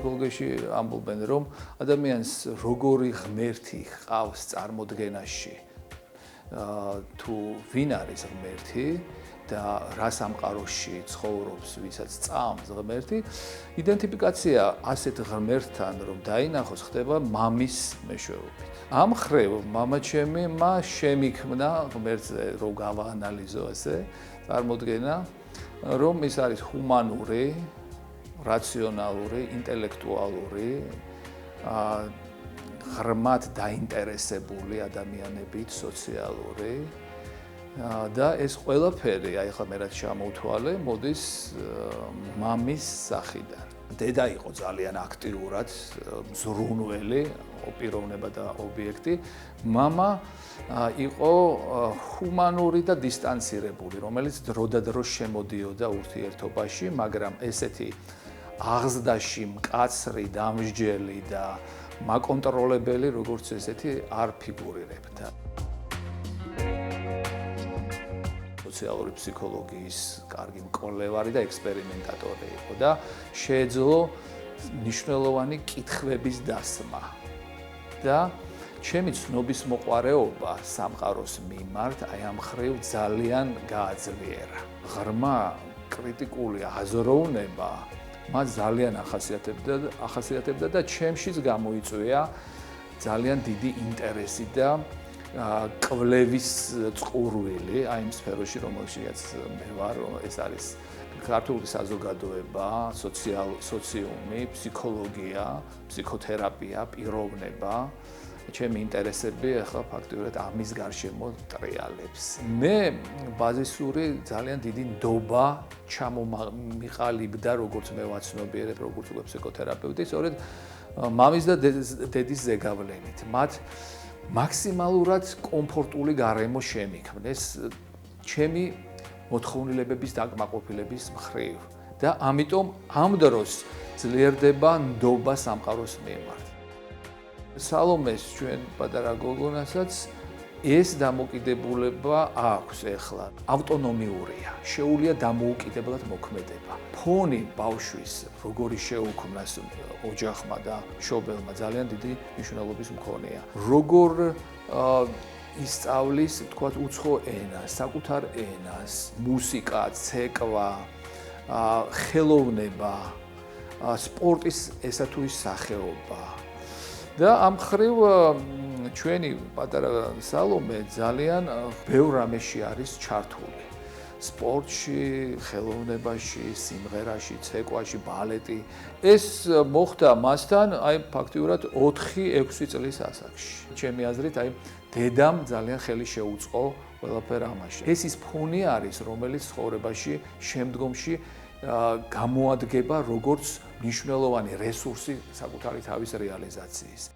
ფსიქოლოგიაში ამბობენ, რომ ადამიანს როგორი ღმერთი ჰყავს წარმოდგენაში, თუ ვინ არის ღმერთი და რა სამყაროში ცხოვრობს, ვისაც წამს ღმერთი, იდენტიფიკაცია ასეთ ღმერთთან რომ დაინახოს ხდება მამის მეშვეობით. ამ ხრივ მამაჩემმა შემიქმნა ღმერთზე რომ გავაანალიზო ასე წარმოდგენა, რომ ის არის ჰუმანური, რაციონალური, ინტელექტუალური, ღრმად დაინტერესებული ადამიანებით, სოციალური და ეს ყველაფერი, აი ახლა მე რაც ჩამოვთვალე, მოდის მამის სახიდან. დედა იყო ძალიან აქტიურად მზრუნველი, პიროვნება და ობიექტი. მამა იყო ჰუმანური და დისტანცირებული, რომელიც დროდადრო შემოდიოდა ურთიერთობაში, მაგრამ ესეთი აღზრდაში მკაცრი, დამსჯელი და მაკონტროლებელი, როგორც ესეთი არ ფიგურირებდა. სოციალური ფსიქოლოგიის კარგი მკვლევარი და ექსპერიმენტატორი იყო და შეეძლო მნიშვნელოვანი კითხვების დასმა. და ჩემი ცნობის მოყვარეობა სამყაროს მიმართ აი ამ ხრივ ძალიან გააძლიერა. ღრმა კრიტიკული აზროვნება მას ძალიან ახასიათებდა და ჩემშიც გამოიწვია ძალიან დიდი ინტერესი და კვლევის წყურვილი აი იმ სფეროში, რომელშიც მე ვარ, ეს არის ქართული საზოგადოება, სოციუმი, ფსიქოლოგია, ფსიქოთერაპია, პიროვნება. ჩემი ინტერესები ახლა ფაქტობრივად ამის გარშემო ტრიალებს. მე ბაზისური ძალიან დიდი ნდობა ჩამომიყალიბდა, როგორც მე ვაცნობიერებ, როგორც უკვე ფსიქოთერაპევტი, სწორედ მამის და დედის ზეგავლენით. მათ მაქსიმალურად კომფორტული გარემო შემიქმნეს ჩემი მოთხოვნილებების დაკმაყოფილების მხრივ და ამიტომ ამ დროს ძლიერდება ნდობა სამყაროს მიმართ. სალომეს ჩვენ პატარა გოგონასაც ეს დამოკიდებულება აქვს ახლა. ავტონომიურია, შეუძლია დამოუკიდებლად მოქმედება. ფონი ბავშვის როგორი შეუქმნას ოჯახმა და მშობელმა ძალიან დიდი მნიშვნელობის მქონეა. როგორ ისწავლის, თქვათ, უცხო ენას, საკუთარ ენას, მუსიკა, ცეკვა, ხელოვნება, სპორტის ესა თუ ის სახეობა. და ამ ხრივ ჩვენი პატარა სალომე ძალიან ბევრ რამეში არის ჩართული. სპორტში, ხელოვნებაში, სიმღერაში, ცეკვაში, ბალეტი. ეს მოხდა მასთან აი ფაქტიურად 4-6 წლის ასაკში. ჩემი აზრით აი დედამ ძალიან ხელი შეუწყო ყველაფერ ამაში. ეს ის ფონი არის, რომელიც ცხოვრებაში შემდგომში გამოადგება როგორც მნიშვნელოვანი რესურსი საკუთარი თავის რეალიზაციის.